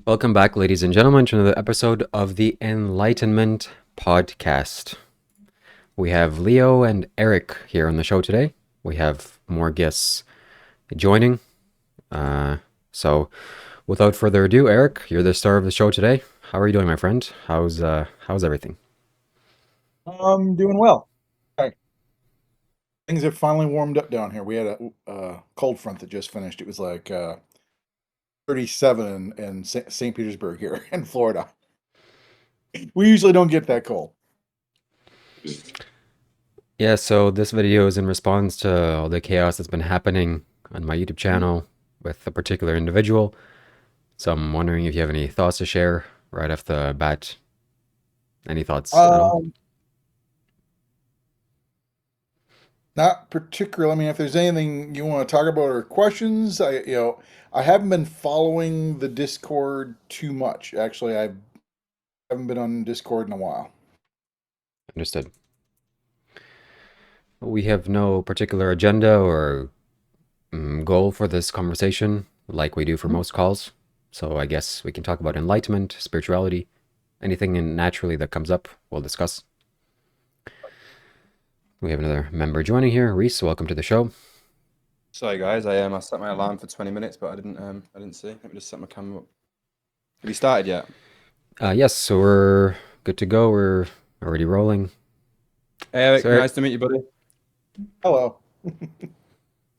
Welcome back, ladies and gentlemen, to another episode of the Enlightenment podcast. We have Leo and Eric here on the show today. We have more guests joining. So, without further ado, Eric, you're the star of the show today. How are you doing, my friend? How's everything? I'm doing well. Hey, things have finally warmed up down here. We had a cold front that just finished. It was like 37 in St. Petersburg here in Florida. We usually don't get that cold. Yeah, so this video is in response to all the chaos that's been happening on my YouTube channel with a particular individual. So I'm wondering if you have any thoughts to share right off the bat. Any thoughts at all? Um, Not particularly. I mean, if there's anything you want to talk about or questions, I haven't been following the Discord too much. Actually, I haven't been on Discord in a while. Understood. We have no particular agenda or goal for this conversation like we do for most calls. So I guess we can talk about enlightenment, spirituality, anything naturally that comes up, we'll discuss. We have another member joining here. Reese, welcome to the show. Sorry guys, I set my alarm for 20 minutes, but I didn't see. Let me just set my camera up. Have you started yet? Yes, so we're good to go. We're already rolling. Hey Eric, So Eric, nice to meet you, buddy. Hello.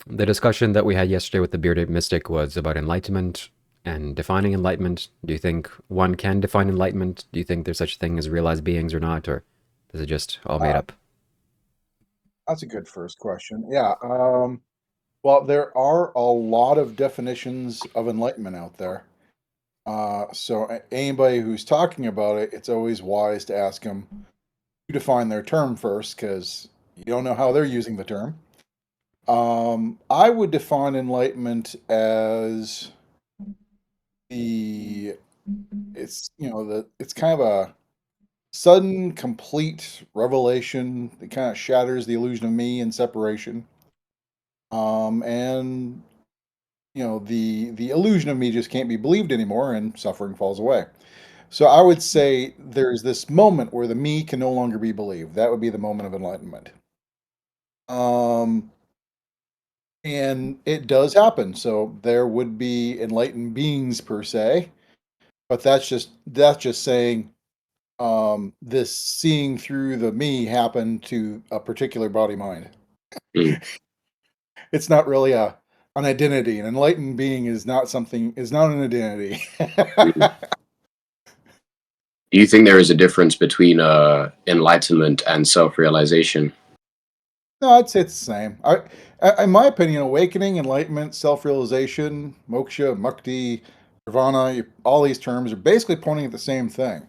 the discussion that we had yesterday with the bearded mystic was about enlightenment and defining enlightenment. Do you think one can define enlightenment? Do you think there's such a thing as realized beings or not, or is it just all made Uh, up? that's a good first question. Yeah. Well, there are a lot of definitions of enlightenment out there. So anybody who's talking about it, it's always wise to ask them to define their term first, because you don't know how they're using the term. I would define enlightenment as the it's kind of a sudden, complete revelation that kind of shatters the illusion of me and separation. And the illusion of me just can't be believed anymore, and suffering falls away. So I would say there's this moment where the me can no longer be believed. That would be the moment of enlightenment. Um, and it does happen. So there would be enlightened beings per se, but that's just saying this seeing through the me happened to a particular body mind. Mm. It's not really a an identity. An enlightened being is not an identity. Mm. Do you think there is a difference between enlightenment and self-realization? No, I'd say it's the same. In my opinion, awakening, enlightenment, self-realization, moksha, mukti, nirvana, all these terms are basically pointing at the same thing.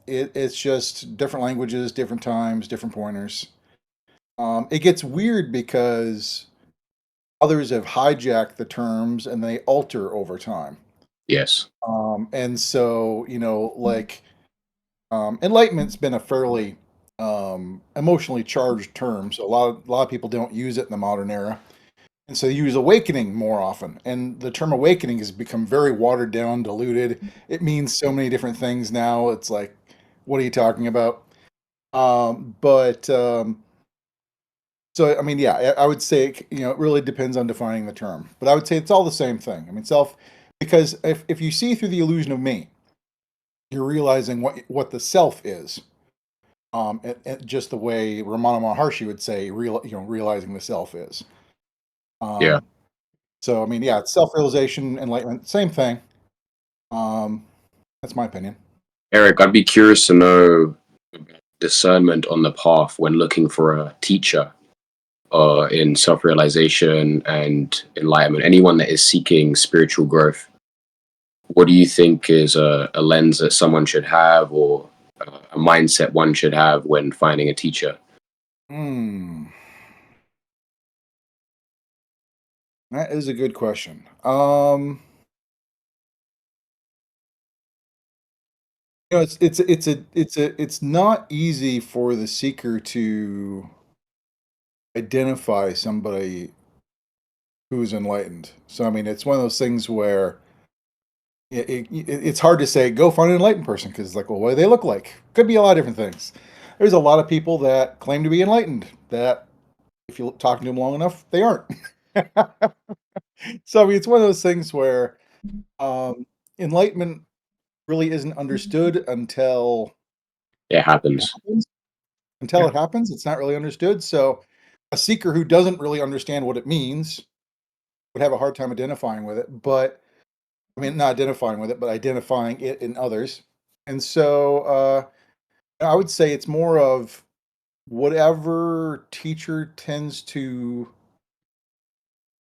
It's just different languages, different times, different pointers. It gets weird because others have hijacked the terms and they alter over time. Yes. And so, enlightenment's been a fairly emotionally charged term, so a lot of people don't use it in the modern era, and so they use awakening more often. And the term awakening has become very watered down, diluted. It means so many different things now. It's like, what are you talking about? But So I mean, yeah, I would say it really depends on defining the term, but I would say it's all the same thing. I mean, because if you see through the illusion of me, you're realizing what the self is. And just the way Ramana Maharshi would say, realizing the self is. Yeah. Um, so I mean, yeah, it's self-realization, enlightenment, same thing. Um, that's my opinion. Eric, I'd be curious to know discernment on the path when looking for a teacher in self-realization and enlightenment. Anyone that is seeking spiritual growth, what do you think is a lens that someone should have, or a mindset one should have when finding a teacher? Hmm, that is a good question. It's not easy for the seeker to identify somebody who's enlightened. So I mean, it's one of those things where it's hard to say go find an enlightened person because it's like, well, what do they look like? Could be a lot of different things. There's a lot of people that claim to be enlightened that if you're talking to them long enough, they aren't. So I mean, it's one of those things where enlightenment really isn't understood until It it happens. happens. Until Yeah. it happens, it's not really understood. So a seeker who doesn't really understand what it means would have a hard time identifying with it. But I mean, not identifying with it, but identifying it in others. And so I would say it's more of whatever teacher tends to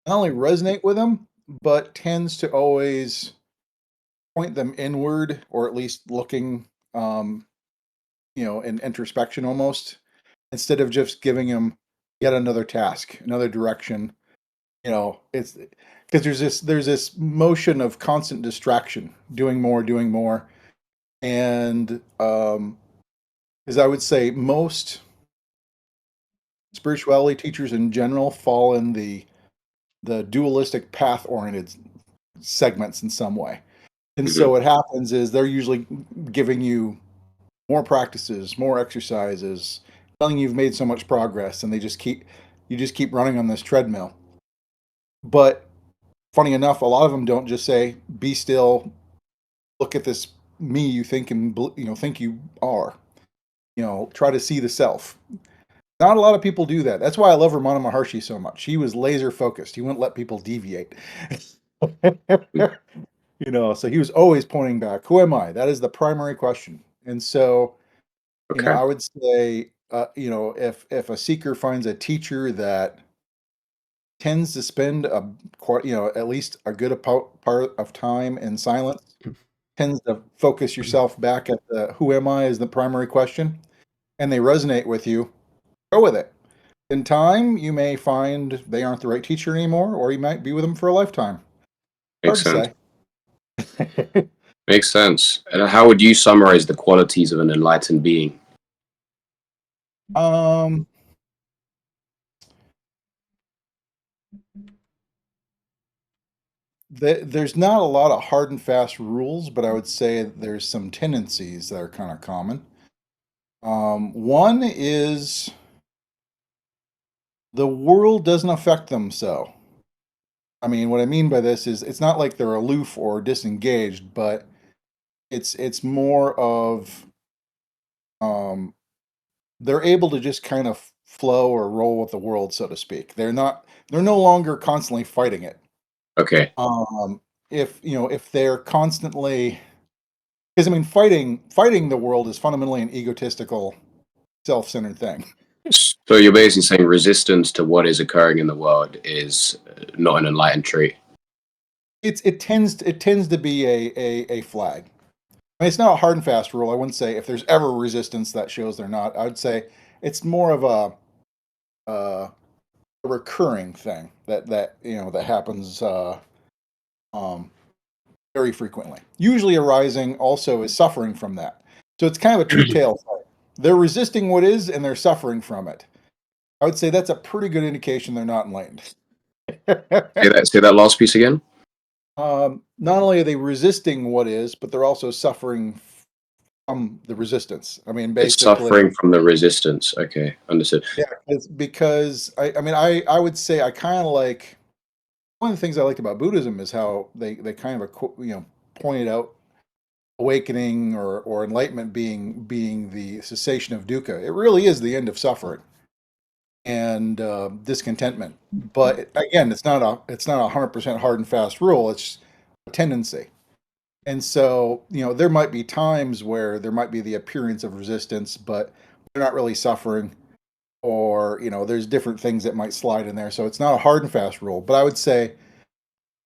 not only resonate with them, but tends to always point them inward, or at least looking, in introspection almost, instead of just giving them yet another task, another direction. It's because there's this motion of constant distraction, doing more, and as I would say, most spirituality teachers in general fall in the dualistic path oriented segments in some way. And Hmm. so what happens is they're usually giving you more practices, more exercises, telling you you've made so much progress, and you just keep running on this treadmill. But funny enough, a lot of them don't just say, "Be still, look at this me you think and think you are." Try to see the self. Not a lot of people do that. That's why I love Ramana Maharshi so much. He was laser focused. He wouldn't let people deviate. So he was always pointing back. Who am I? That is the primary question. And so, Okay. I would say, if a seeker finds a teacher that tends to spend at least a good part of time in silence, tends to focus yourself back at the who am I is the primary question, and they resonate with you, go with it. In time, you may find they aren't the right teacher anymore, or you might be with them for a lifetime. Hard Makes to sense. say. Makes sense. And how would you summarize the qualities of an enlightened being? um, there's not a lot of hard and fast rules, but I would say there's some tendencies that are kind of common. One is the world doesn't affect them so. I mean, what I mean by this is it's not like they're aloof or disengaged, but it's more of um, they're able to just kind of flow or roll with the world, so to speak. They're no longer constantly fighting it. Okay. If they're constantly, because I mean, fighting the world is fundamentally an egotistical, self-centered thing. So you're basically saying resistance to what is occurring in the world is not an enlightened trait. It tends to be a flag. I mean, it's not a hard and fast rule. I wouldn't say if there's ever resistance that shows they're not. I would say it's more of a recurring thing that happens um, very frequently. Usually arising also is suffering from that. So it's kind of a two tail fight. They're resisting what is and they're suffering from it. I would say that's a pretty good indication they're not enlightened. Say that last piece again. Not only are they resisting what is, but they're also suffering from the resistance. I mean, It's basically, suffering from the resistance. Okay, understood. yeah, it's because I would say I kind of like one of the things I liked about Buddhism is how they kind of pointed out awakening or enlightenment being the cessation of dukkha. It really is the end of suffering and discontentment. But again, it's not 100% hard and fast rule. It's a tendency. And so, there might be times where there might be the appearance of resistance, but they're not really suffering, or, there's different things that might slide in there. So it's not a hard and fast rule. But I would say,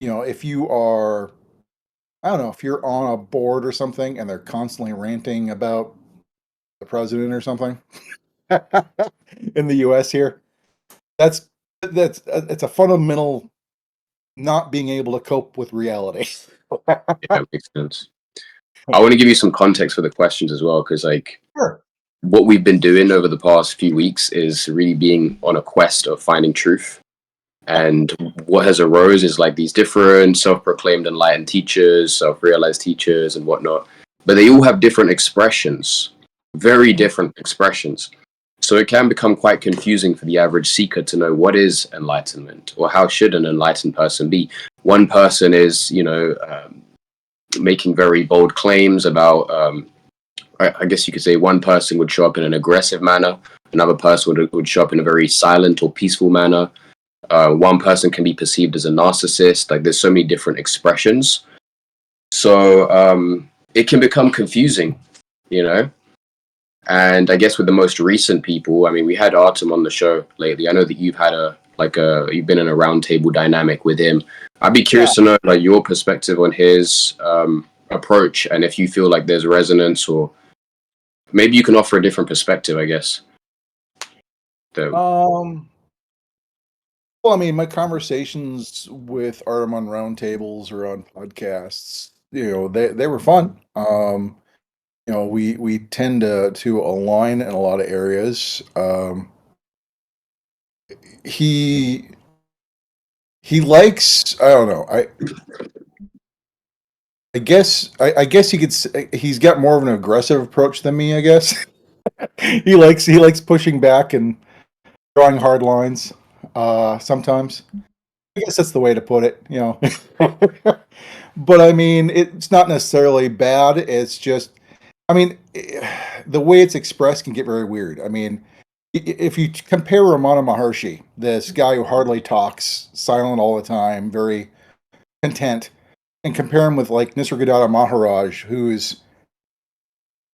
if you are, I don't know, if you're on a board or something and they're constantly ranting about the president or something in the US here, that's it's a fundamental not being able to cope with reality. Yeah, makes sense. I want to give you some context for the questions as well, because Sure. what we've been doing over the past few weeks is really being on a quest of finding truth. And what has arose is like these different self-proclaimed enlightened teachers, self-realized teachers, and whatnot. But they all have different expressions, very different expressions. So it can become quite confusing for the average seeker to know what is enlightenment or how should an enlightened person be. One person is, making very bold claims about. I guess you could say one person would show up in an aggressive manner, another person would show up in a very silent or peaceful manner. One person can be perceived as a narcissist. Like there's so many different expressions. So it can become confusing, you know? And I guess with the most recent people, I mean, we had Artem on the show lately. I know that you've had you've been in a roundtable dynamic with him. I'd be curious to know like your perspective on his approach, and if you feel like there's resonance, or maybe you can offer a different perspective, I guess. Well, I mean, my conversations with Artem on roundtables or on podcasts, they were fun. We tend to align in a lot of areas. He likes, I don't know. I guess you could say he's got more of an aggressive approach than me, I guess. he likes pushing back and drawing hard lines sometimes. I guess that's the way to put it, But I mean, it's not necessarily bad. It's just, I mean, the way it's expressed can get very weird. I mean, if you compare Ramana Maharshi, this guy who hardly talks, silent all the time, very content, and compare him with like Nisargadatta Maharaj, who's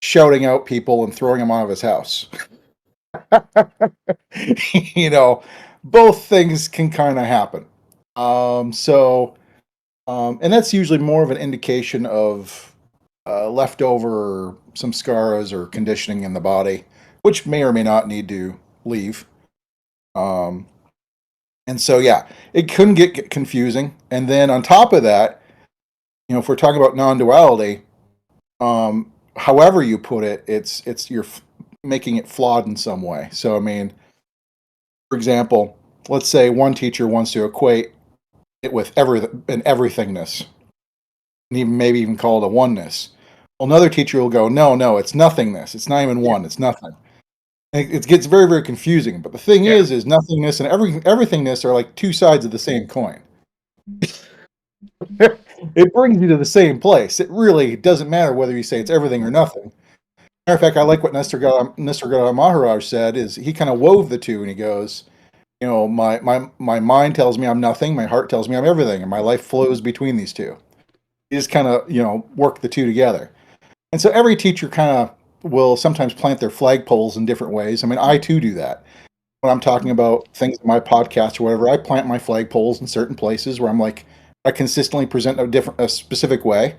shouting out people and throwing them out of his house. Both things can kind of happen. And that's usually more of an indication of leftover some scars or conditioning in the body, which may or may not need to leave. And so, yeah, it can get confusing. And then on top of that, if we're talking about non-duality, however you put it, it's you're making it flawed in some way. So, I mean, for example, let's say one teacher wants to equate it with everythingness, and maybe even call it a oneness. Well, another teacher will go, no, it's nothingness. It's not even one. It's nothing. And it gets very, very confusing. But the thing is nothingness and everythingness are like two sides of the same coin. It brings you to the same place. It really doesn't matter whether you say it's everything or nothing. Matter of fact, I like what Nisargadatta Maharaj said. Is he kind of wove the two, and he goes, my mind tells me I'm nothing, my heart tells me I'm everything, and my life flows between these two. You just kind of work the two together. And so every teacher kind of will sometimes plant their flagpoles in different ways. I mean, I too do that. When I'm talking about things in my podcast or whatever, I plant my flagpoles in certain places where I'm like, I consistently present a specific way,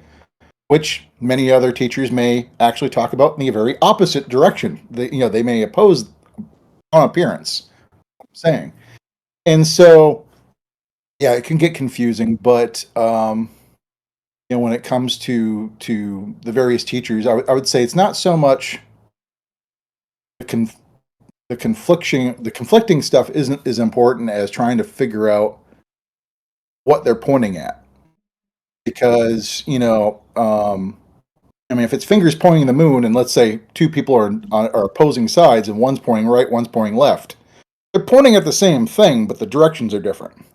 which many other teachers may actually talk about in the very opposite direction. They may oppose on appearance. I'm saying, and so yeah, it can get confusing. But when it comes to the various teachers, I would say it's not so much the conflicting stuff isn't as important as trying to figure out what they're pointing at, because I mean, if it's fingers pointing the moon, and let's say two people are opposing sides, and one's pointing right, one's pointing left, they're pointing at the same thing, but the directions are different.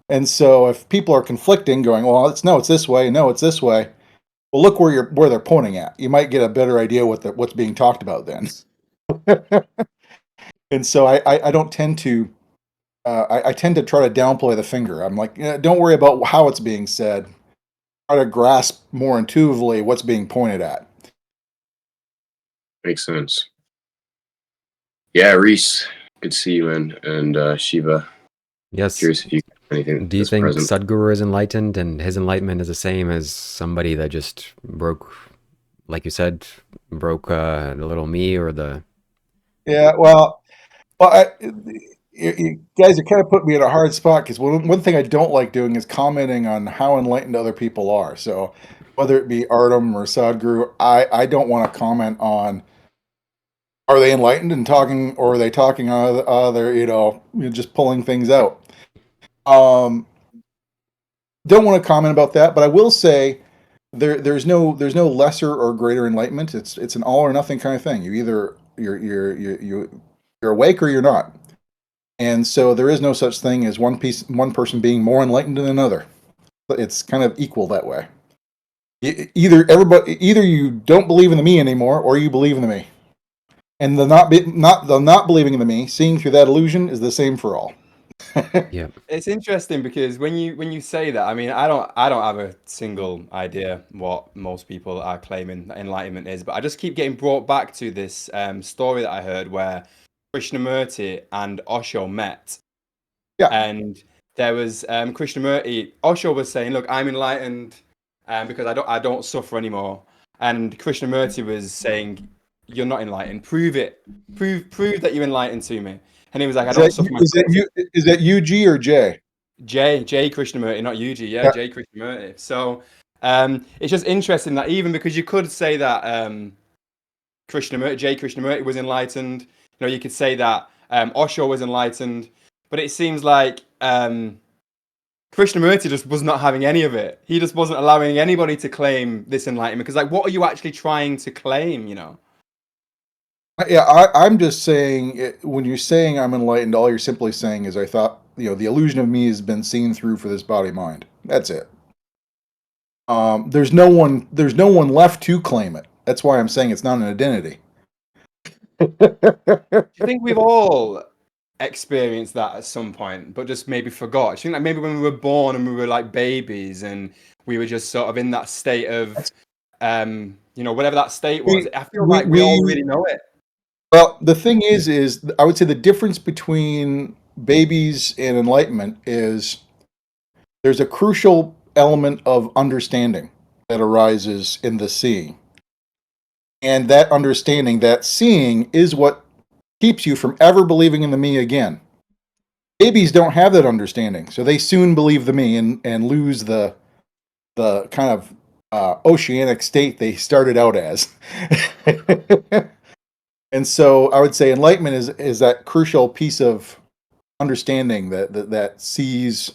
And so, if people are conflicting, going, "Well, it's this way, no, it's this way," well, look where they're pointing at. You might get a better idea what's being talked about then. And so, I don't tend to. I tend to try to downplay the finger. I'm like, don't worry about how it's being said. Try to grasp more intuitively what's being pointed at. Makes sense. Yeah, Reese, good to see you, and Shiva. Yes. Curious if you have anything. Do you think present. Sadhguru is enlightened, and his enlightenment is the same as somebody that just broke, like you said, broke the little me or the... Yeah, well, you guys are kind of putting me in a hard spot, because one thing I don't like doing is commenting on how enlightened other people are. So whether it be Artem or Sadhguru, I don't want to comment on, are they enlightened and talking, or are they talking other, just pulling things out. Don't want to comment about that, but I will say there's no lesser or greater enlightenment. It's an all or nothing kind of thing. You either you're awake or you're not. And so there is no such thing as one person being more enlightened than another. It's kind of equal that way. Either you don't believe in the me anymore, or you believe in the me. And the not believing in the me, seeing through that illusion, is the same for all. Yeah. It's interesting because when you say that, I mean, I don't have a single idea what most people are claiming enlightenment is, but I just keep getting brought back to this story that I heard where Krishnamurti and Osho met, Yeah. and there was Krishnamurti. Osho was saying, "Look, I'm enlightened because I don't suffer anymore," and Krishnamurti was saying, "You're not enlightened. Prove it. Prove that you're enlightened to me." And he was like, "I don't suffer myself." Is that UG or J? J Krishnamurti, not Yuji. Yeah, Yeah. J Krishnamurti. So it's just interesting that even because you could say that J Krishnamurti was enlightened, you could say that Osho was enlightened, but it seems like Krishnamurti just was not having any of it. He just wasn't allowing anybody to claim this enlightenment because, like, what are you actually trying to claim? Yeah, I'm just saying, when you're saying I'm enlightened, all you're simply saying is I thought, the illusion of me has been seen through for this body mind. That's it. There's no one left to claim it. That's why I'm saying it's not an identity. Do you think we've all experienced that at some point, but just maybe forgot? Do you think like maybe when we were born and we were like babies and we were just sort of in that state of, whatever that state was? I feel like we all really know it. Well, the thing is I would say the difference between babies and enlightenment is there's a crucial element of understanding that arises in the seeing. And that understanding, that seeing, is what keeps you from ever believing in the me again. Babies don't have that understanding, so they soon believe the me and lose the kind of oceanic state they started out as. And so I would say enlightenment is that crucial piece of understanding that sees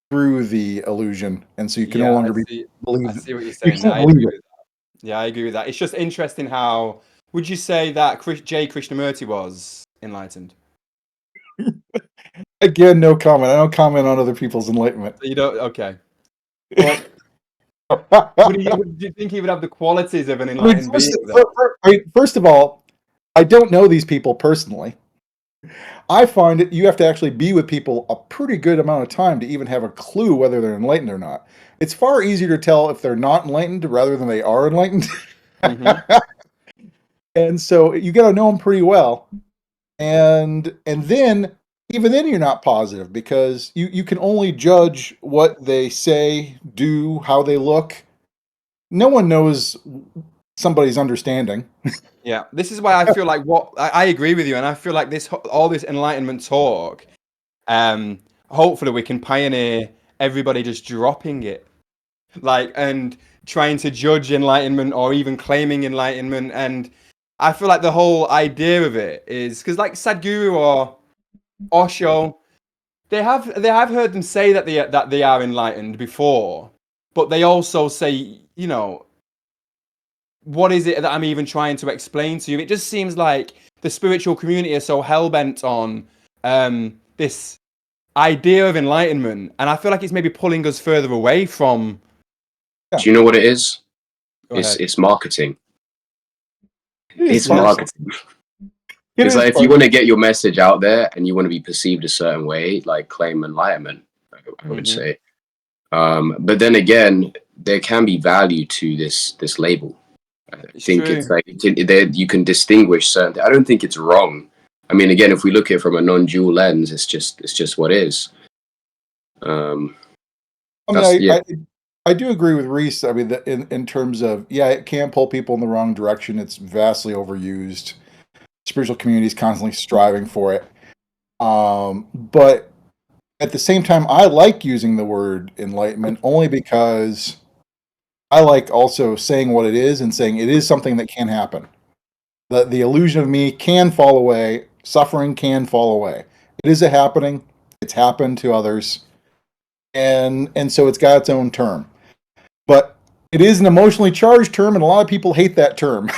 through the illusion, and so you can no longer believe. I see what you're You saying. can't I believe agree it. with that. Yeah, I agree with that. It's just interesting how would you say that J Krishnamurti was enlightened? Again, no comment. I don't comment on other people's enlightenment. You don't. Okay. Well, do you think he would have the qualities of an enlightened being? First of all, I don't know these people personally. I find that you have to actually be with people a pretty good amount of time to even have a clue whether they're enlightened or not. It's far easier to tell if they're not enlightened rather than they are enlightened. Mm-hmm. And so you got to know them pretty well. And then, even then, you're not positive because you can only judge what they say, do, how they look. No one knows somebody's understanding. Yeah, this is why I feel like I agree with you, and I feel like all this enlightenment talk, hopefully we can pioneer everybody just dropping it, like, and trying to judge enlightenment or even claiming enlightenment. And I feel like the whole idea of it is because, like, Sadhguru or Osho, they have heard them say that they are enlightened before, but they also say, what is it that I'm even trying to explain to you? It just seems like the spiritual community is so hell-bent on this idea of enlightenment, and I feel like it's maybe pulling us further away from. Do you know what it is? Go ahead. It's marketing. It's partial. marketing. It's like if you want to get your message out there and you want to be perceived a certain way, like claim enlightenment, I would say. But then again, there can be value to this label. I think true. it's like you can distinguish certain. I don't think it's wrong. I mean, again, if we look at it from a non-dual lens, it's just what is. I do agree with Reese. I mean, in terms of, it can pull people in the wrong direction. It's vastly overused. Spiritual community is constantly striving for it. But at the same time, I like using the word enlightenment only because I like also saying what it is and saying it is something that can happen. The illusion of me can fall away. Suffering can fall away. It is a happening. It's happened to others. and so it's got its own term. But it is an emotionally charged term, and a lot of people hate that term.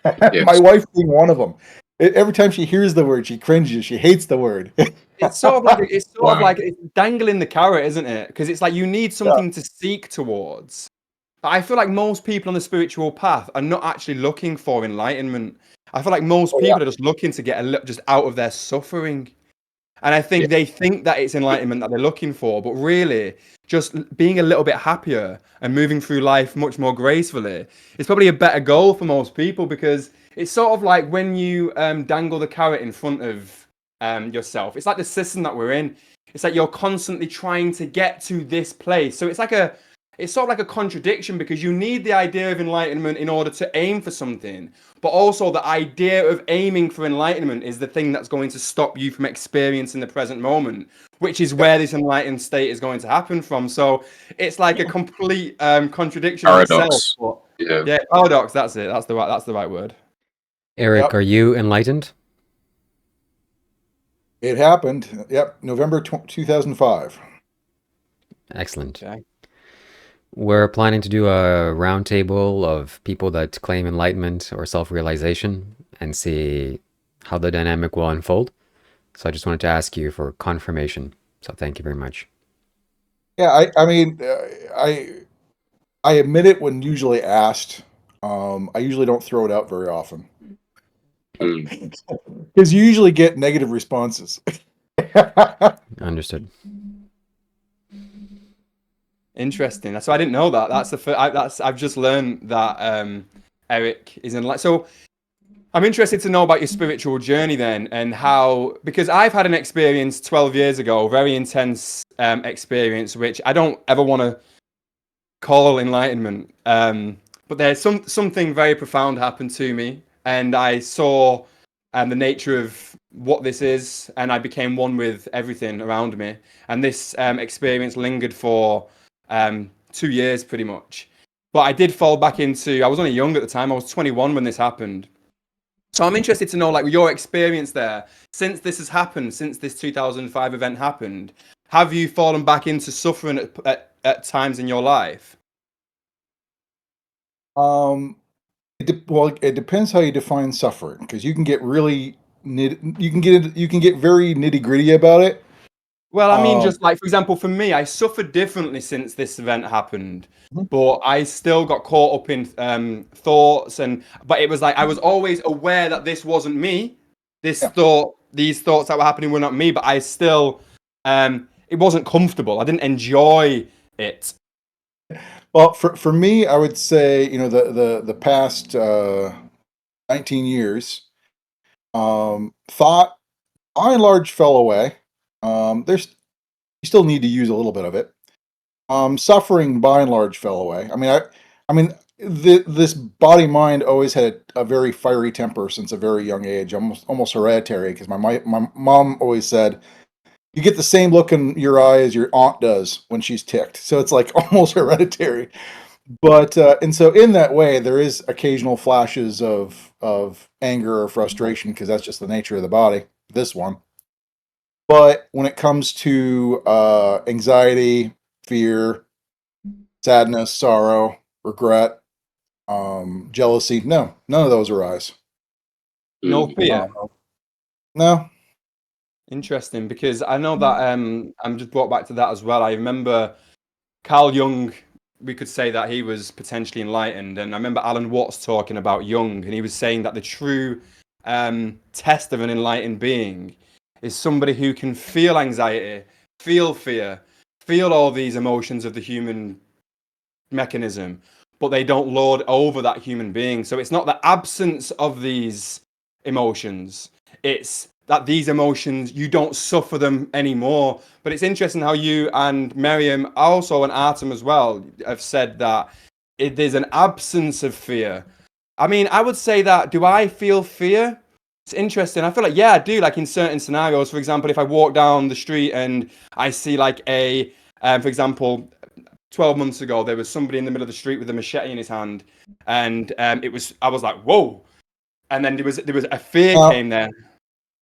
Yes. My wife being one of them. Every time she hears the word, she cringes. She hates the word. It's sort of like it's Wow. dangling the carrot, isn't it? Because it's like you need something to seek towards. But I feel like most people on the spiritual path are not actually looking for enlightenment. I feel like most people are just looking to get just out of their suffering. And I think they think that it's enlightenment that they're looking for, but really, just being a little bit happier and moving through life much more gracefully is probably a better goal for most people, because it's sort of like when you dangle the carrot in front of yourself. It's like the system that we're in. It's like you're constantly trying to get to this place. So it's sort of like a contradiction, because you need the idea of enlightenment in order to aim for something. But also the idea of aiming for enlightenment is the thing that's going to stop you from experiencing the present moment, which is where this enlightened state is going to happen from. So it's like a complete contradiction in itself. Paradox. But Yeah. yeah, paradox. That's it. That's the right word. Eric, Yep. are you enlightened? It happened. Yep, November 2005. Excellent. Okay. We're planning to do a roundtable of people that claim enlightenment or self-realization and see how the dynamic will unfold. So I just wanted to ask you for confirmation. So thank you very much. Yeah, I mean, I admit it when usually asked. I usually don't throw it out very often Mm. because you usually get negative responses. Understood. Interesting. So I didn't know that. That's the first. I've just learned that Eric is enlightened. So I'm interested to know about your spiritual journey then, and how, because I've had an experience 12 years ago, very intense experience, which I don't ever want to call enlightenment. But there's something very profound happened to me, and I saw the nature of what this is, and I became one with everything around me. And this experience lingered for 2 years pretty much. But I did fall back into, I was only young at the time, I was 21 when this happened. So I'm interested to know, like, your experience there, since this has happened, since this 2005 event happened, have you fallen back into suffering at times in your life? Well, it depends how you define suffering, because you can get really you can get very nitty gritty about it. Well, I mean, just like, for example, for me, I suffered differently since this event happened, but I still got caught up in thoughts, but it was like I was always aware that this wasn't me. These thoughts that were happening were not me, but I still, it wasn't comfortable. I didn't enjoy it. Well, for me, I would say, the past 19 years, thought by and large fell away. There's you still need to use a little bit of it. Suffering by and large fell away. This body mind always had a very fiery temper since a very young age, almost hereditary. Because my mom always said, you get the same look in your eye as your aunt does when she's ticked. So it's like almost hereditary. But and so in that way, there is occasional flashes of anger or frustration, because that's just the nature of the body. This one. But when it comes to anxiety, fear, sadness, sorrow, regret, jealousy, none of those arise. No Mm. fear. No. Interesting, because I know that I'm just brought back to that as well. I remember Carl Jung, we could say that he was potentially enlightened, and I remember Alan Watts talking about Jung, and he was saying that the true test of an enlightened being is somebody who can feel anxiety, feel fear, feel all these emotions of the human mechanism, but they don't lord over that human being. So it's not the absence of these emotions, it's that these emotions, you don't suffer them anymore. But it's interesting how you and Miriam, also, and Artem as well, have said that there's an absence of fear. I mean, I would say that, do I feel fear? It's interesting. I feel like, yeah, I do. Like in certain scenarios, for example, if I walk down the street and I see like for example, 12 months ago, there was somebody in the middle of the street with a machete in his hand. And I was like, whoa. And then there was a fear came there.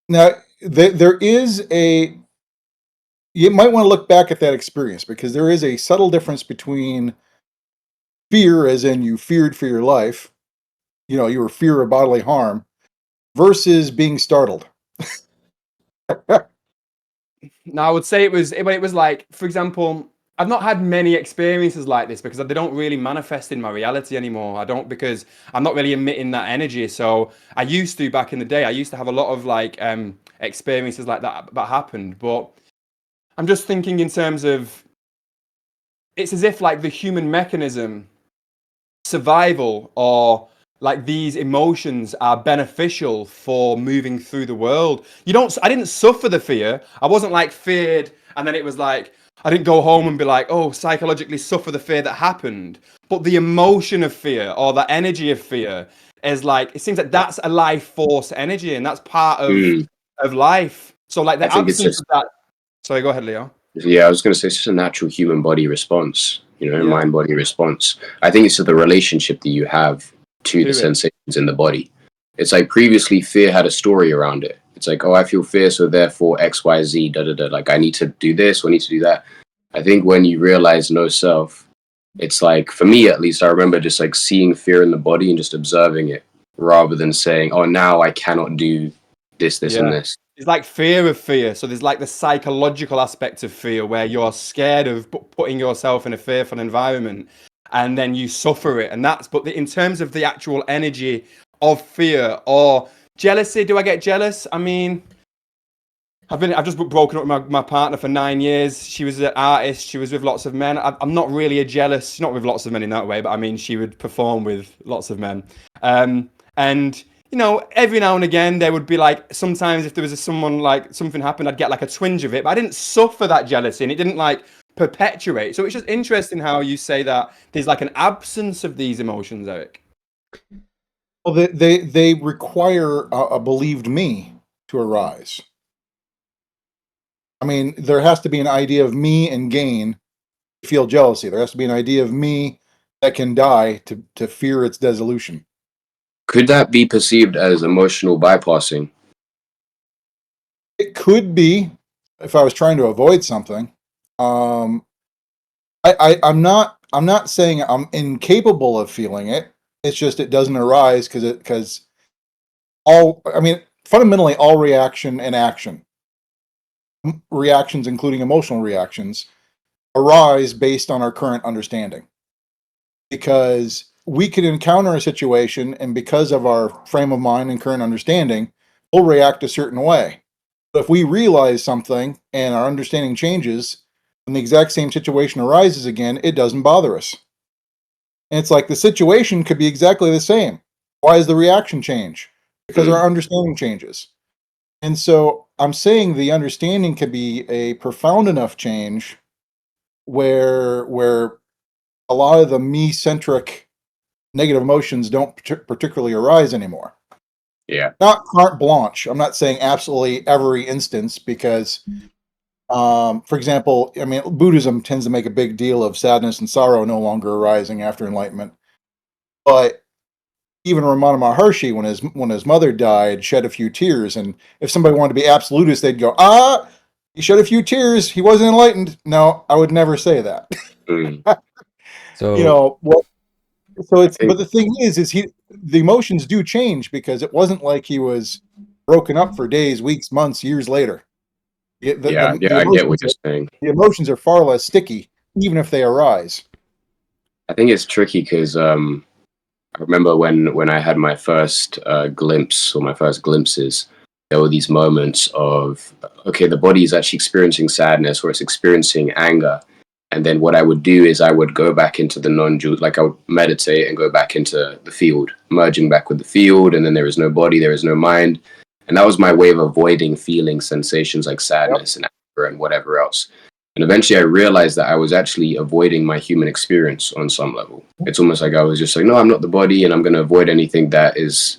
Now there is a you might want to look back at that experience, because there is a subtle difference between fear, as in you feared for your life, you know, you were fear of bodily harm, versus being startled. No, I would say it was like, for example, I've not had many experiences like this because they don't really manifest in my reality anymore. I don't, because I'm not really emitting that energy. So I used to, back in the day, I used to have a lot of like experiences like that happened. But I'm just thinking in terms of, it's as if like the human mechanism, survival, or like these emotions are beneficial for moving through the world. I didn't suffer the fear. I wasn't like feared and then it was like, I didn't go home and be like, oh, psychologically suffer the fear that happened. But the emotion of fear, or the energy of fear, is like, it seems like that's a life force energy, and that's part of life. So like I the think it's absence just, of that. Sorry, go ahead, Leo. yeah, I was going to say it's just a natural human body response, Yeah. mind body response. I think it's the relationship that you have to the sensations in the body. It's like previously fear had a story around it. It's like, oh, I feel fear, so therefore X, Y, Z, da da da. Like I need to do this, or I need to do that. I think when you realize no self, it's like, for me at least, I remember just like seeing fear in the body and just observing it, rather than saying, oh, now I cannot do this, this, and Yeah. this. It's like fear of fear. So there's like the psychological aspect of fear where you're scared of putting yourself in a fearful environment, and then you suffer it. And that's, but in terms of the actual energy of fear or jealousy, do I get jealous? I mean, I've just broken up with my partner for 9 years. She was an artist. She was with lots of men. I'm not really a jealous, not with lots of men in that way, but I mean, she would perform with lots of men. And you know, every now and again, there would be like, sometimes if there was someone, like something happened, I'd get like a twinge of it, but I didn't suffer that jealousy and it didn't like perpetuate. So it's just interesting how you say that there's like an absence of these emotions, Eric. Well, they require a believed me to arise. I mean, there has to be an idea of me and gain to feel jealousy. There has to be an idea of me that can die to fear its dissolution. Could that be perceived as emotional bypassing? It could be, if I was trying to avoid something. I'm not saying I'm incapable of feeling it. It's just it doesn't arise because fundamentally all reaction and action, reactions including emotional reactions, arise based on our current understanding. Because we could encounter a situation, and because of our frame of mind and current understanding, we'll react a certain way. But if we realize something and our understanding changes, when the exact same situation arises again, it doesn't bother us. And it's like the situation could be exactly the same. Why does the reaction change? Because our understanding changes. And so I'm saying the understanding could be a profound enough change where a lot of the me-centric negative emotions don't particularly arise anymore. Yeah. Not carte blanche. I'm not saying absolutely every instance, because for example, I mean, Buddhism tends to make a big deal of sadness and sorrow no longer arising after enlightenment. But even Ramana Maharshi, when his mother died, shed a few tears. And if somebody wanted to be absolutist, they'd go, he shed a few tears. He wasn't enlightened. No, I would never say that. So You know, what? So it's, think- but the thing is the emotions do change, because it wasn't like he was broken up for days, weeks, months, years later. yeah, I get what you're saying. The emotions are far less sticky, even if they arise. I think it's tricky because I remember when I had my first glimpse, or my first glimpses, there were these moments of, okay, the body is actually experiencing sadness, or it's experiencing anger. And then what I would do is I would go back into the non-dual, like I would meditate and go back into the field, merging back with the field. And then there is no body, there is no mind. And that was my way of avoiding feeling sensations like sadness and anger and whatever else. And eventually I realized that I was actually avoiding my human experience on some level. It's almost like I was just like, no, I'm not the body, and I'm going to avoid anything that is,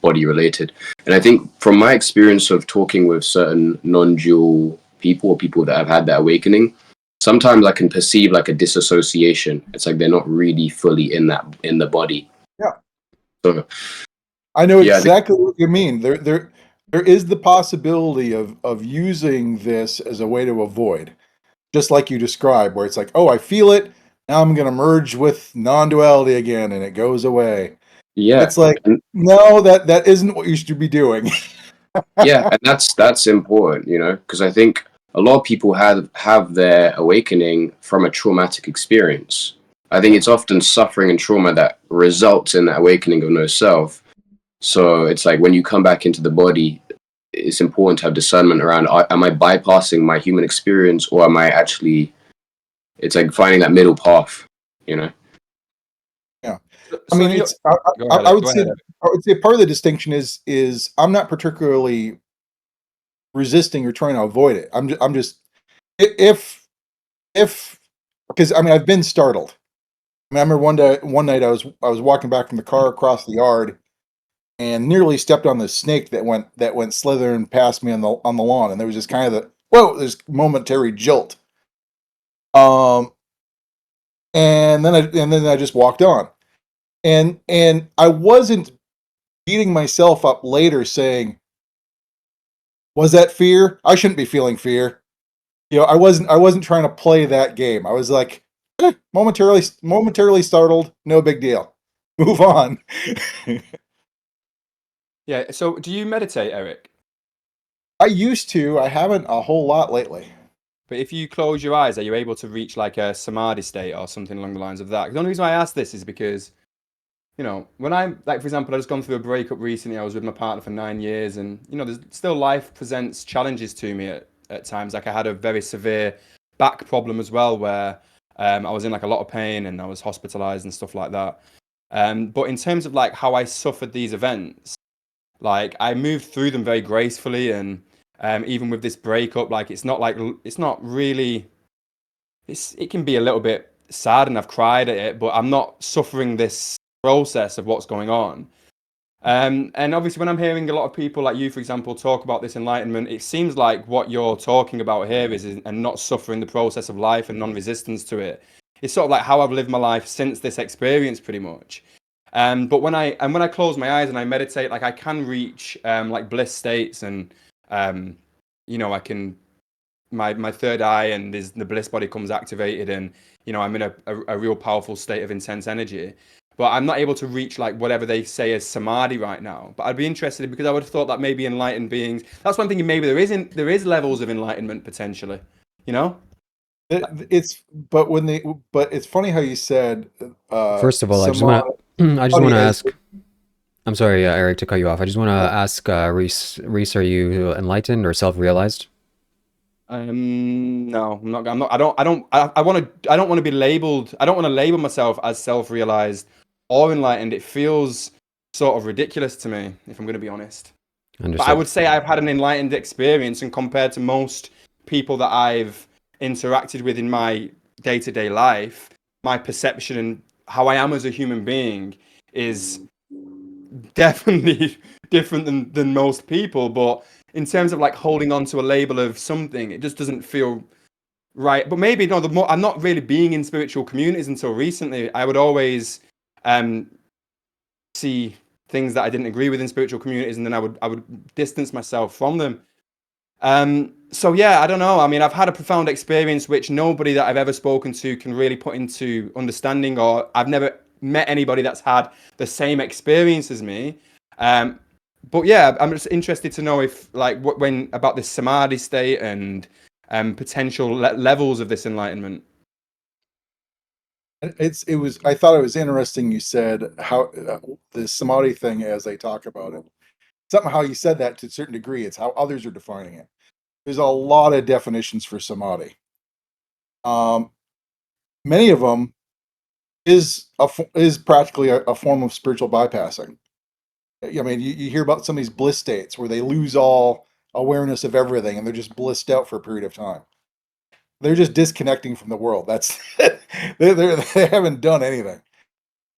body related. And I think from my experience of talking with certain non-dual people, or people that have had that awakening, sometimes I can perceive like a disassociation. It's like they're not really fully in the body. Yeah. So I know yeah, exactly what you mean. There there is the possibility of using this as a way to avoid, just like you described, where it's like, oh, I feel it. Now I'm going to merge with non-duality again, and it goes away. Yeah, It's like, and no, that isn't what you should be doing. yeah, and that's important, you know, because I think a lot of people have their awakening from a traumatic experience. I think it's often suffering and trauma that results in that awakening of no self. So it's like when you come back into the body, it's important to have discernment around: am I bypassing my human experience, or am I actually? It's like finding that middle path, you know. Yeah. I So mean, in your, it's go I ahead. would Go say ahead. part of the distinction is I'm not particularly resisting or trying to avoid it. I'm just if because I mean I've been startled. I remember one night I was walking back from the car across the yard and nearly stepped on this snake that went slithering past me on the lawn, and there was just kind of this momentary jolt. Um, and then I just walked on, and I wasn't beating myself up later saying, was that fear? I shouldn't be feeling fear. You know, I wasn't trying to play that game. I was like, momentarily startled, no big deal. Move on. Yeah. So do you meditate, Eric? I used to. I haven't a whole lot lately. But if you close your eyes, are you able to reach like a samadhi state or something along the lines of that? The only reason why I ask this is because, you know, when I'm like, for example, I just gone through a breakup recently. I was with my partner for 9 years, and you know, there's still life presents challenges to me at times. Like I had a very severe back problem as well, where I was in like a lot of pain and I was hospitalized and stuff like that. But in terms of like how I suffered these events, like I moved through them very gracefully, and even with this breakup, like it's not really it can be a little bit sad, and I've cried at it, but I'm not suffering this process of what's going on. And obviously, when I'm hearing a lot of people like you, for example, talk about this enlightenment, it seems like what you're talking about here is and not suffering the process of life and non-resistance to it. It's sort of like how I've lived my life since this experience, pretty much. But when I close my eyes and I meditate, like I can reach like bliss states, and um, you know, I can my third eye and the bliss body comes activated, and you know I'm in a real powerful state of intense energy. But I'm not able to reach like whatever they say is samadhi right now. But I'd be interested because I would have thought that maybe enlightened beings. That's one thing. Maybe there is levels of enlightenment potentially. You know? It's but it's funny how you said First of all, I just want samadhi to I just want to as ask. I'm sorry, Eric, to cut you off. I just want to ask, Reese, are you enlightened or self-realized? No, I'm not. I'm not. I want to. I don't want to be labeled. I don't want to label myself as self-realized or enlightened. It feels sort of ridiculous to me, if I'm going to be honest. But I Understood. would say I've had an enlightened experience, and compared to most people that I've interacted with in my day-to-day life, my perception and how I am as a human being is definitely different than most people. But in terms of like holding on to a label of something, it just doesn't feel right. But maybe no, the more I'm not really being in spiritual communities until recently. I would always um see things that I didn't agree with in spiritual communities, and then I would distance myself from them. So yeah, I don't know. I mean, I've had a profound experience which nobody that I've ever spoken to can really put into understanding, or I've never met anybody that's had the same experience as me. Um, but yeah, I'm just interested to know if like when about this samadhi state and potential levels of this enlightenment. it was I thought it was interesting you said how the samadhi thing as they talk about it. Somehow you said that to a certain degree. It's how others are defining it. There's a lot of definitions for samadhi. Um, Many of them is practically a form of spiritual bypassing. I mean, you hear about some of these bliss states where they lose all awareness of everything and they're just blissed out for a period of time. They're just disconnecting from the world. That's they haven't done anything.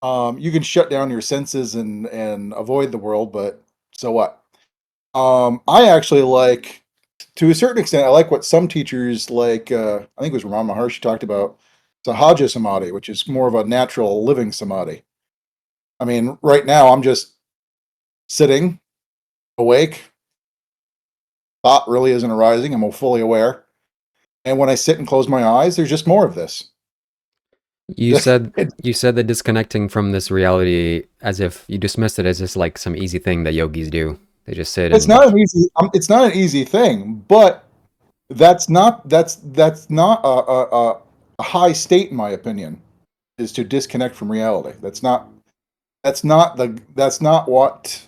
You can shut down your senses and avoid the world, but so what? I actually like, to a certain extent, I like what some teachers like. I think it was Ramana Maharshi talked about sahaja samadhi, which is more of a natural living samadhi. I mean, right now I'm just sitting awake, thought really isn't arising. I'm fully aware. And when I sit and close my eyes, there's just more of this. You said you said that disconnecting from this reality, as if you dismissed it as just like some easy thing that yogis do. They just sit It's and not an easy. It's not an easy thing, but that's not a high state, in my opinion, is to disconnect from reality. That's not what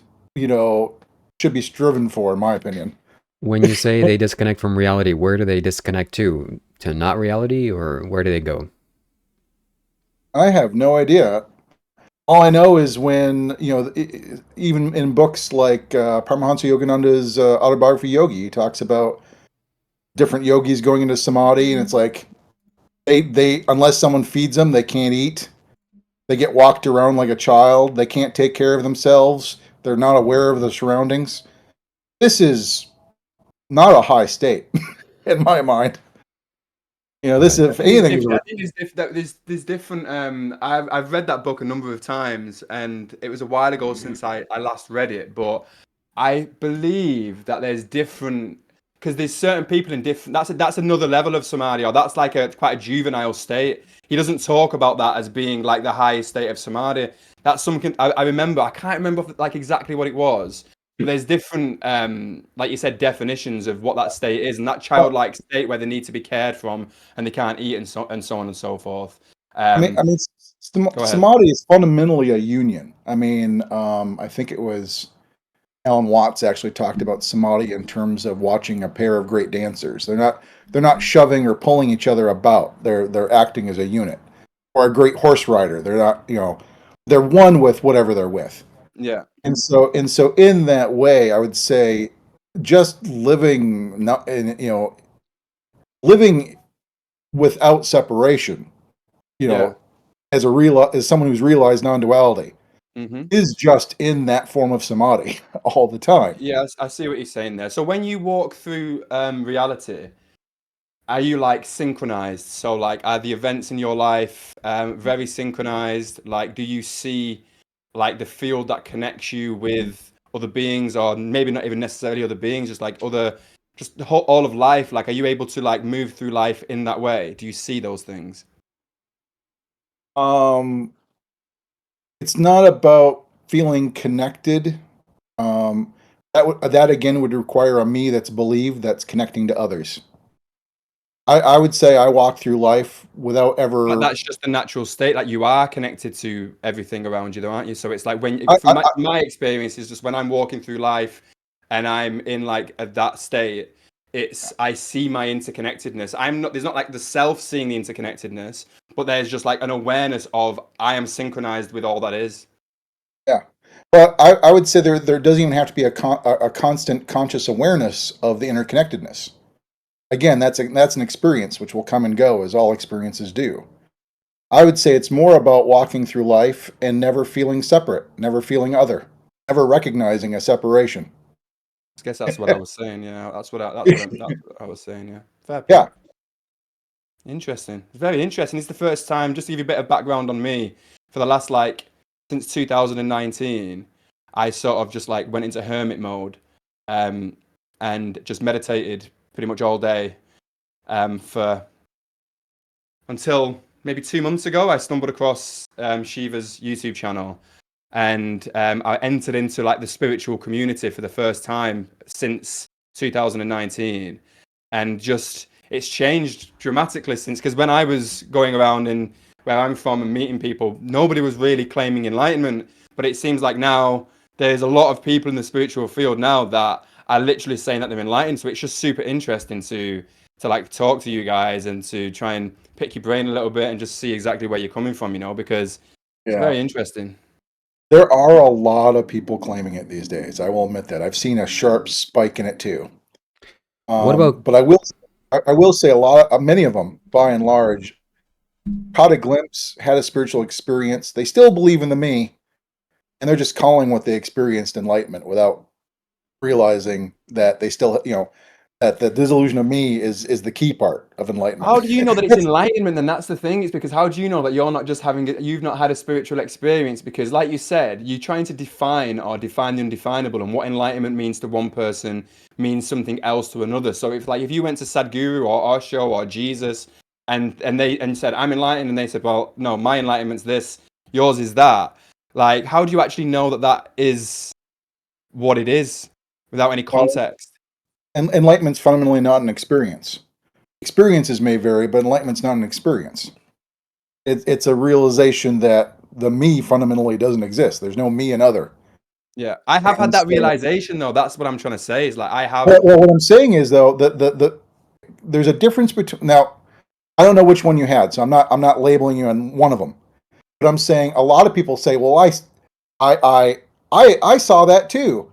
should be striven for, in my opinion. when you say they disconnect from reality, where do they disconnect to? To not reality, or where do they go? I have no idea. All I know is when, even in books like Paramahansa Yogananda's autobiography Yogi, he talks about different yogis going into samadhi, and it's like they unless someone feeds them, they can't eat. They get walked around like a child. They can't take care of themselves. They're not aware of the surroundings. This is not a high state in my mind. This, if anything, is I think there's different. I've read that book a number of times, and it was a while ago since I last read it. But I believe that there's different, because there's certain people in different. That's another level of samadhi, or that's like quite a juvenile state. He doesn't talk about that as being like the highest state of samadhi. That's something I remember. I can't remember like exactly what it was. But there's different, like you said, definitions of what that state is, and that childlike state where they need to be cared from and they can't eat, and so on and so forth. I mean, Go ahead. samadhi is fundamentally a union. I mean, I think it was Alan Watts actually talked about samadhi in terms of watching a pair of great dancers. They're not shoving or pulling each other about. They're acting as a unit. Or a great horse rider. They're not, they're one with whatever they're with. Yeah. And so in that way, I would say just living living without separation, Yeah. as someone who's realized non-duality, is just in that form of samadhi all the time. Yeah, I see what you're saying there. So when you walk through reality, are you like synchronized? So like, are the events in your life very synchronized? Like, do you see like the field that connects you with other beings, or maybe not even necessarily other beings, just like just all of life? Like, are you able to like move through life in that way? Do you see those things? It's not about feeling connected. That again would require a me that's believed, that's connecting to others. I would say I walk through life without ever. But that's just the natural state. Like, you are connected to everything around you, though, aren't you? So it's like from my experience is just when I'm walking through life and I'm in like that state, I see my interconnectedness. There's not like the self seeing the interconnectedness, but there's just like an awareness of I am synchronized with all that is. Yeah. But I would say there doesn't even have to be a constant conscious awareness of the interconnectedness. Again, that's an experience which will come and go, as all experiences do. I would say it's more about walking through life and never feeling separate, never feeling other, never recognizing a separation. I guess that's what I was saying. Yeah, that's what I was saying. Yeah, fair point. Yeah. Interesting. Very interesting. It's the first time, just to give you a bit of background on me, for the last since 2019, I sort of just like went into hermit mode, and just meditated pretty much all day, until maybe 2 months ago. I stumbled across Shiva's YouTube channel, and I entered into like the spiritual community for the first time since 2019, and just it's changed dramatically since, because when I was going around in where I'm from and meeting people, nobody was really claiming enlightenment, but it seems like now there's a lot of people in the spiritual field now that are literally saying that they're enlightened. So it's just super interesting to like talk to you guys and to try and pick your brain a little bit and just see exactly where you're coming from, because it's very interesting. There are a lot of people claiming it these days. I will admit that. I've seen a sharp spike in it too. What about? But I will say many of them, by and large, caught a glimpse, had a spiritual experience. They still believe in the me, and they're just calling what they experienced enlightenment without realizing that they still, that the disillusion of me is the key part of enlightenment. How do you know that it's enlightenment? Then that's the thing. It's because how do you know that you're not just you've not had a spiritual experience? Because, like you said, you're trying to define the undefinable, and what enlightenment means to one person means something else to another. So if you went to Sadhguru or Osho or Jesus, and they said I'm enlightened, and they said, well, no, my enlightenment's this, yours is that. Like, how do you actually know that that is what it is without any context? And enlightenment's fundamentally not an experience. Experiences may vary, but enlightenment's not an experience. It's a realization that the me fundamentally doesn't exist. There's no me and other. Yeah, I have had that realization though. That's what I'm trying to say. Is like I have. Well, what I'm saying is though that there's a difference between now. I don't know which one you had, so I'm not labeling you on one of them. But I'm saying a lot of people say, "Well, I saw that too."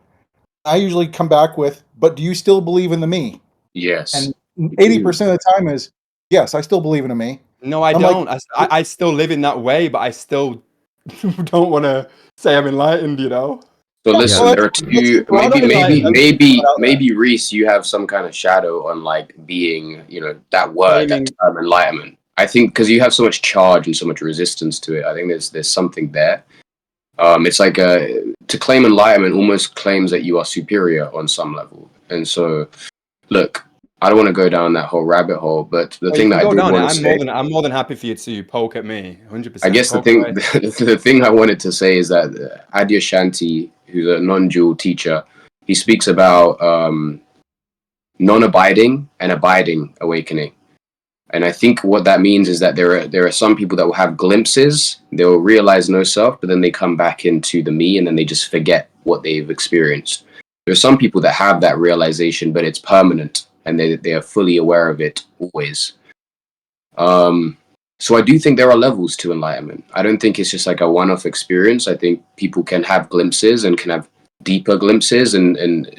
I usually come back with, "But do you still believe in the me?" Yes. And 80% of the time is, "Yes, I still believe in a me." No, I don't. I still live in that way, but I still don't want to say I'm enlightened. You know. So listen, there are two. Maybe Reese, you have some kind of shadow on like being, that word, that term, enlightenment. I think because you have so much charge and so much resistance to it. I think there's something there. It's like to claim enlightenment almost claims that you are superior on some level. And so, look, I don't want to go down that whole rabbit hole, but the thing that I do want to say, I'm more than happy for you to poke at me, 100%. I guess the thing I wanted to say is that Adyashanti, who's a non-dual teacher, he speaks about non-abiding and abiding awakening. And I think what that means is that there are some people that will have glimpses, they'll realize no self, but then they come back into the me and then they just forget what they've experienced. There are some people that have that realization, but it's permanent and they are fully aware of it always. So I do think there are levels to enlightenment. I don't think it's just like a one-off experience. I think people can have glimpses and can have deeper glimpses, and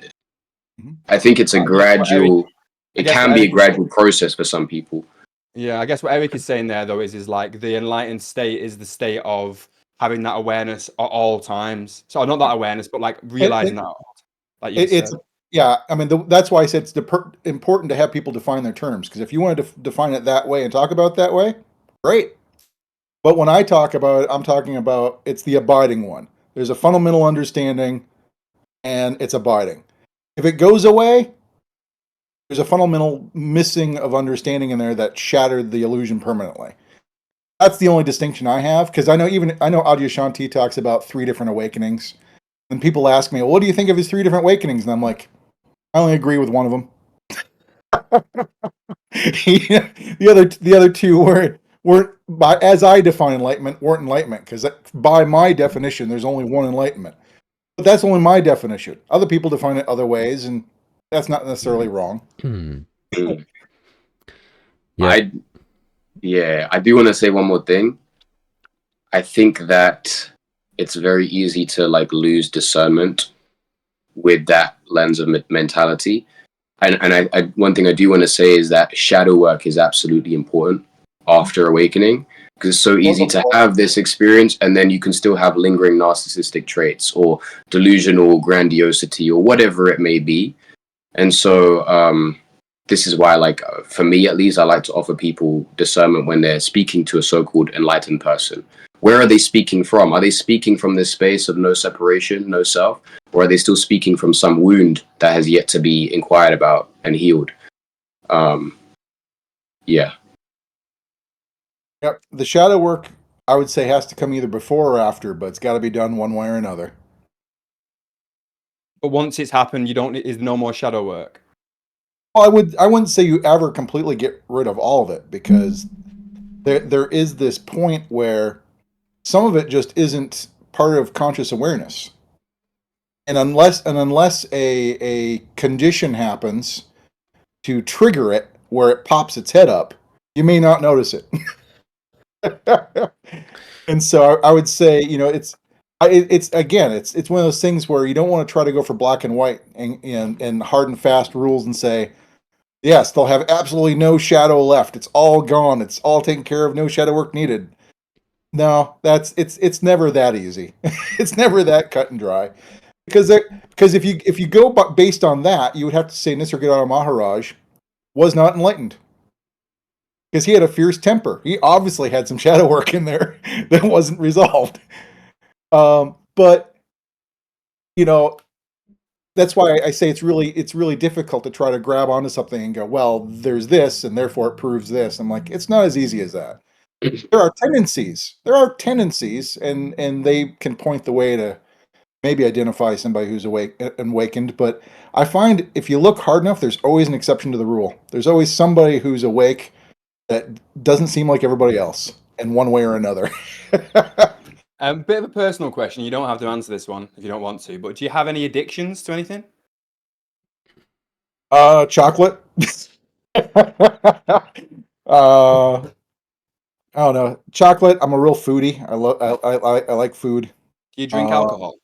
I think it's a gradual. It can be a gradual process for some people. Yeah, I guess what Eric is saying there though is like the enlightened state is the state of having that awareness at all times. So not that awareness, but like realizing that. Like you said. Yeah, I mean, that's why I said it's important to have people define their terms, because if you want to define it that way and talk about it that way, great. But when I talk about it, I'm talking about it's the abiding one. There's a fundamental understanding, and it's abiding. If it goes away, there's a fundamental missing of understanding in there that shattered the illusion permanently. That's the only distinction I have, because I know Adyashanti talks about 3 different awakenings, and people ask me, well, what do you think of his 3 different awakenings? And I'm like, I only agree with one of them. The other 2 weren't by, as I define enlightenment, weren't enlightenment, because by my definition, there's only one enlightenment. But that's only my definition. Other people define it other ways, and that's not necessarily wrong. Yeah. I do want to say one more thing. I think that it's very easy to like lose discernment with that lens of mentality. And I one thing I do want to say is that shadow work is absolutely important after awakening, because it's so easy to have this experience and then you can still have lingering narcissistic traits or delusional grandiosity or whatever it may be. And so this is why, like, for me at least, I like to offer people discernment when they're speaking to a so-called enlightened person. Where are they speaking from? Are they speaking from this space of no separation, no self? Or are they still speaking from some wound that has yet to be inquired about and healed? Yeah. Yep. The shadow work, I would say, has to come either before or after, but it's got to be done one way or another. But once it's happened, is no more shadow work. Well, I wouldn't say you ever completely get rid of all of it, because there is this point where some of it just isn't part of conscious awareness. And unless a condition happens to trigger it where it pops its head up, you may not notice it. And so I would say, it's one of those things where you don't want to try to go for black and white and hard and fast rules and say, yes, they'll have absolutely no shadow left. It's all gone. It's all taken care of. No shadow work needed. No, it's never that easy. It's never that cut and dry. Because if you go based on that, you would have to say Nisargadatta Maharaj was not enlightened. Because he had a fierce temper. He obviously had some shadow work in there that wasn't resolved. But that's why I say it's really difficult to try to grab onto something and go, well, there's this, and therefore it proves this. I'm like, it's not as easy as that. There are tendencies, and they can point the way to maybe identify somebody who's awakened. But I find if you look hard enough, there's always an exception to the rule. There's always somebody who's awake that doesn't seem like everybody else in one way or another. Bit of a personal question. You don't have to answer this one if you don't want to, but do you have any addictions to anything? Chocolate. I don't know. Chocolate. I'm a real foodie. I like food. Do you drink alcohol?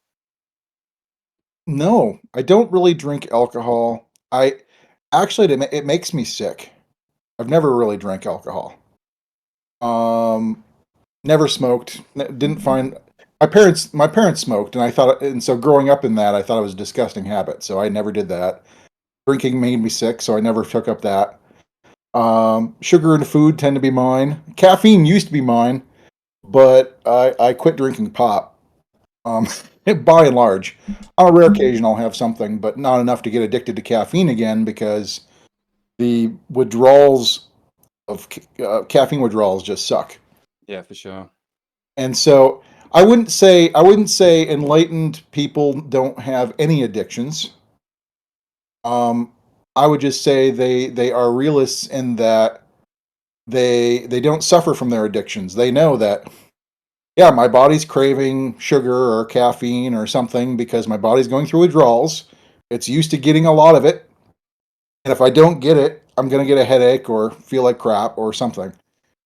No, I don't really drink alcohol. It makes me sick. I've never really drank alcohol. Never smoked. Didn't find my parents smoked, and so growing up in that, I thought it was a disgusting habit. So I never did that. Drinking made me sick, so I never took up that. Sugar and food tend to be mine. Caffeine used to be mine, but I quit drinking pop. By and large, on a rare occasion I'll have something, but not enough to get addicted to caffeine again because the withdrawals of caffeine withdrawals just suck. Yeah, for sure. And so I wouldn't say enlightened people don't have any addictions. I would just say they are realists in that they don't suffer from their addictions. They know that, yeah, my body's craving sugar or caffeine or something because my body's going through withdrawals. It's used to getting a lot of it. And if I don't get it, I'm going to get a headache or feel like crap or something.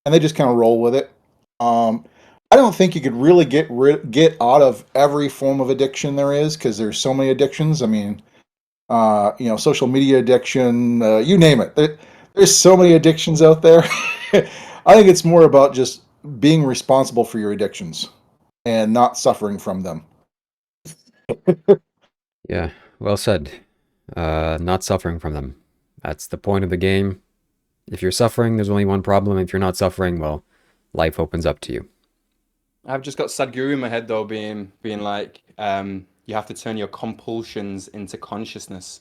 And they just kind of roll with it. I don't think you could really get out of every form of addiction there is because there's so many addictions. I mean, social media addiction, you name it. There's so many addictions out there. I think it's more about just being responsible for your addictions and not suffering from them. Yeah, well said. Not suffering from them. That's the point of the game. If you're suffering, there's only one problem. If you're not suffering, well, life opens up to you. I've just got sadhguru in my head though, being like, you have to turn your compulsions into consciousness.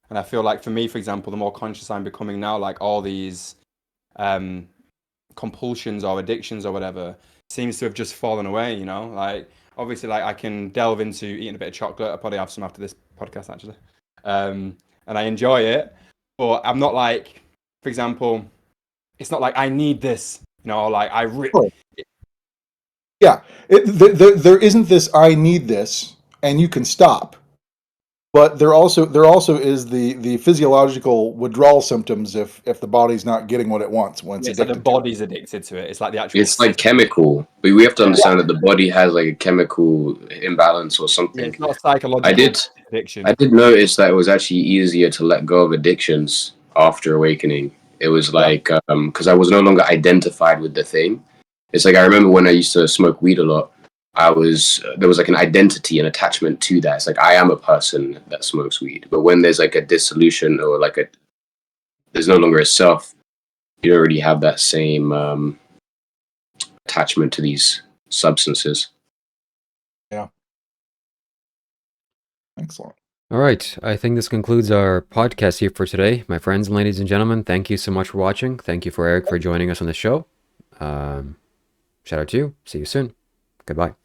And I feel like for me, for example, the more conscious I'm becoming now, like all these compulsions or addictions or whatever seems to have just fallen away, like obviously like I can delve into eating a bit of chocolate. I'll probably have some after this podcast actually. And I enjoy it, but I'm not like, for example, it's not like I need this, or like Yeah, there isn't this I need this and you can stop. But there also is the physiological withdrawal symptoms if the body's not getting what it wants when it's it's like addicted. the body's addicted to it. It's like the actual. It's like chemical, but we have to understand that the body has like a chemical imbalance or something. Yeah, it's not a psychological addiction. I did notice that it was actually easier to let go of addictions after awakening. It was like because I was no longer identified with the thing. It's like I remember when I used to smoke weed a lot. There was like an identity and attachment to that. It's like I am a person that smokes weed. But when there's like a dissolution or like there's no longer a self, you don't really have that same attachment to these substances. Yeah. Excellent. All right, I think this concludes our podcast here for today. My friends and ladies and gentlemen, thank you so much for watching. Thank you for Eric for joining us on the show. Shout out to you. See you soon. Goodbye.